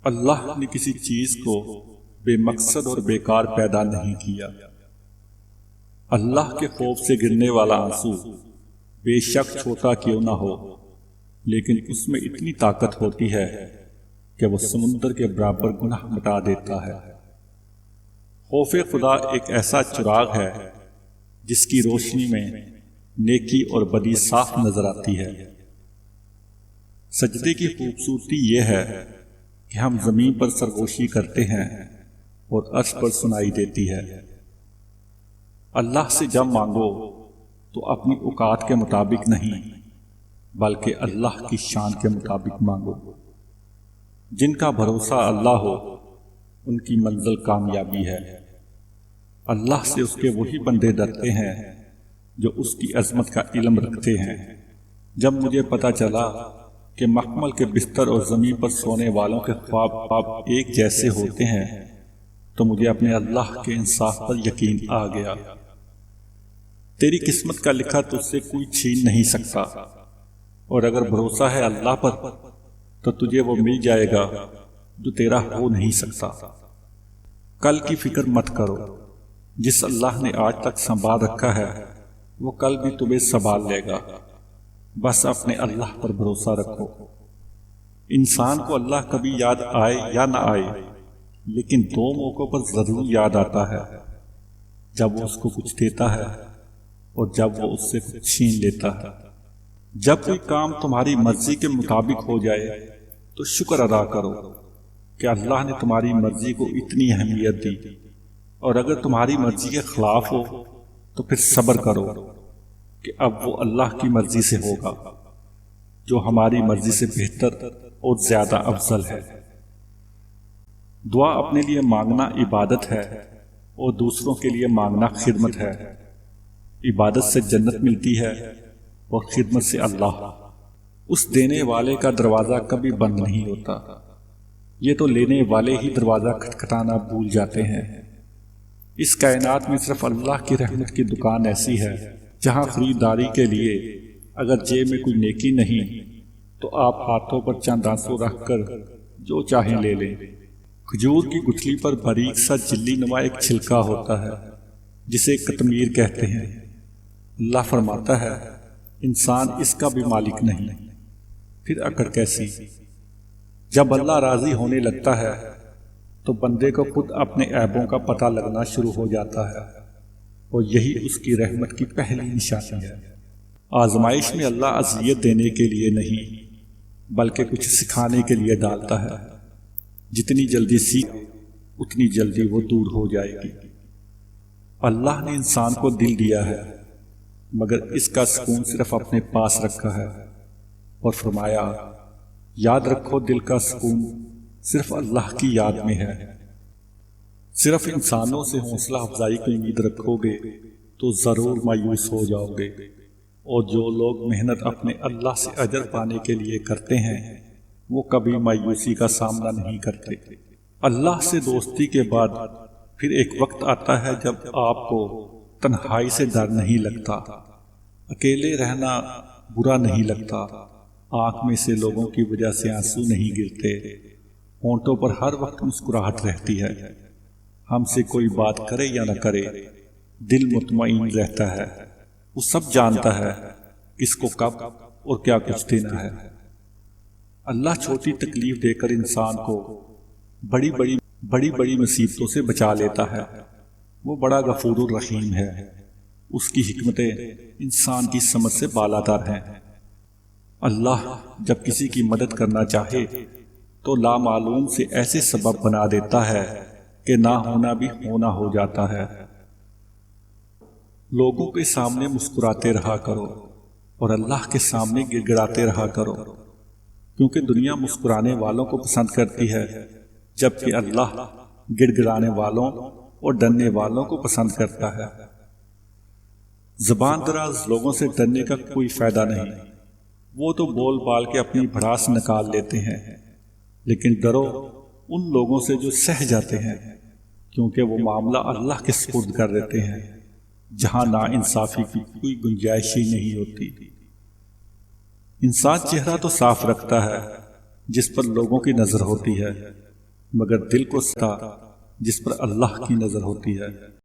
اللہ نے کسی چیز کو بے مقصد اور بیکار پیدا نہیں کیا۔ اللہ کے خوف سے گرنے والا آنسو بے شک چھوٹا کیوں نہ ہو، لیکن اس میں اتنی طاقت ہوتی ہے کہ وہ سمندر کے برابر گناہ مٹا دیتا ہے۔ خوف خدا ایک ایسا چراغ ہے جس کی روشنی میں نیکی اور بدی صاف نظر آتی ہے۔ سجدے کی خوبصورتی یہ ہے کہ ہم زمین پر سرگوشی کرتے ہیں اور عرش پر سنائی دیتی ہے۔ اللہ سے جب مانگو تو اپنی اوقات کے مطابق نہیں بلکہ اللہ کی شان کے مطابق مانگو۔ جن کا بھروسہ اللہ ہو ان کی منزل کامیابی ہے۔ اللہ سے اس کے وہی بندے ڈرتے ہیں جو اس کی عظمت کا علم رکھتے ہیں۔ جب مجھے پتہ چلا کہ مخمل کے بستر اور زمین پر سونے والوں کے خواب ایک جیسے ہوتے ہیں تو مجھے اپنے اللہ کے انصاف پر یقین آ گیا۔ تیری قسمت کا لکھا تجھ سے کوئی چھین نہیں سکتا، اور اگر بھروسہ ہے اللہ پر تو تجھے وہ مل جائے گا جو تیرا ہو نہیں سکتا۔ کل کی فکر مت کرو، جس اللہ نے آج تک سنبھال رکھا ہے وہ کل بھی تمہیں سنبھال لے گا۔ بس اپنے اللہ پر بھروسہ رکھو۔ انسان کو اللہ کبھی یاد آئے یا نہ آئے، لیکن دو موقعوں پر ضرور یاد آتا ہے، جب وہ اس کو کچھ دیتا ہے اور جب وہ اس سے کچھ چھین لیتا ہے۔ جب کوئی کام تمہاری مرضی کے مطابق ہو جائے تو شکر ادا کرو کہ اللہ نے تمہاری مرضی کو اتنی اہمیت دی، اور اگر تمہاری مرضی کے خلاف ہو تو پھر صبر کرو کہ اب وہ اللہ کی مرضی سے ہوگا، جو ہماری مرضی سے بہتر اور زیادہ افضل ہے۔ دعا اپنے لیے مانگنا عبادت ہے اور دوسروں کے لیے مانگنا خدمت ہے۔ عبادت سے جنت ملتی ہے اور خدمت سے اللہ۔ اس دینے والے کا دروازہ کبھی بند نہیں ہوتا، یہ تو لینے والے ہی دروازہ کھٹکھٹانا بھول جاتے ہیں۔ اس کائنات میں صرف اللہ کی رحمت کی دکان ایسی ہے جہاں خریداری کے لیے اگر جیب میں کوئی نیکی نہیں تو آپ ہاتھوں پر چند آنسو رکھ کر جو چاہیں لے لیں۔ کھجور کی گٹھلی پر باریک سا جلی نما ایک چھلکا ہوتا ہے جسے قطمیر کہتے ہیں۔ اللہ فرماتا ہے انسان اس کا بھی مالک نہیں، پھر اکڑ کیسی؟ جب اللہ راضی ہونے لگتا ہے تو بندے کو خود اپنے عیبوں کا پتہ لگنا شروع ہو جاتا ہے، اور یہی اس کی رحمت کی پہلی نشانی ہے۔ آزمائش میں اللہ اذیت دینے کے لیے نہیں بلکہ کچھ سکھانے کے لیے ڈالتا ہے۔ جتنی جلدی سیکھ اتنی جلدی وہ دور ہو جائے گی۔ اللہ نے انسان کو دل دیا ہے مگر اس کا سکون صرف اپنے پاس رکھا ہے، اور فرمایا یاد رکھو دل کا سکون صرف اللہ کی یاد میں ہے۔ صرف انسانوں سے حوصلہ افزائی کی امید رکھو گے تو ضرور مایوس ہو جاؤ گے، اور جو لوگ محنت اپنے اللہ سے اجر پانے کے لیے کرتے ہیں وہ کبھی مایوسی کا سامنا نہیں کرتے۔ اللہ سے دوستی کے بعد پھر ایک وقت آتا ہے جب آپ کو تنہائی سے ڈر نہیں لگتا، اکیلے رہنا برا نہیں لگتا، آنکھ میں سے لوگوں کی وجہ سے آنسو نہیں گرتے، ہونٹوں پر ہر وقت مسکراہٹ رہتی ہے۔ ہم سے کوئی بات کرے یا نہ کرے دل مطمئن رہتا ہے، وہ سب جانتا ہے کس کو کب اور کیا کچھ دینا ہے۔ اللہ چھوٹی تکلیف دے کر انسان کو بڑی بڑی مصیبتوں سے بچا لیتا ہے۔ وہ بڑا غفور الرحیم ہے، اس کی حکمتیں انسان کی سمجھ سے بالاتر ہیں۔ اللہ جب کسی کی مدد کرنا چاہے تو لامعلوم سے ایسے سبب بنا دیتا ہے کہ نہ ہونا بھی ہونا ہو جاتا ہے۔ لوگوں کے سامنے مسکراتے رہا کرو اور اللہ کے سامنے گڑ گڑاتے رہا کرو، کیونکہ دنیا مسکرانے والوں کو پسند کرتی ہے جبکہ اللہ گڑ گڑانے والوں اور ڈرنے والوں کو پسند کرتا ہے۔ زبان دراز لوگوں سے ڈرنے کا کوئی فائدہ نہیں، وہ تو بول بال کے اپنی بھڑاس نکال لیتے ہیں، لیکن ڈرو ان لوگوں سے جو سہ جاتے ہیں، کیونکہ وہ معاملہ اللہ کے سپرد کر دیتے ہیں جہاں نا انصافی کی کوئی گنجائش ہی نہیں ہوتی۔ انسان چہرہ تو صاف رکھتا ہے جس پر لوگوں کی نظر ہوتی ہے، مگر دل کو ستا جس پر اللہ کی نظر ہوتی ہے۔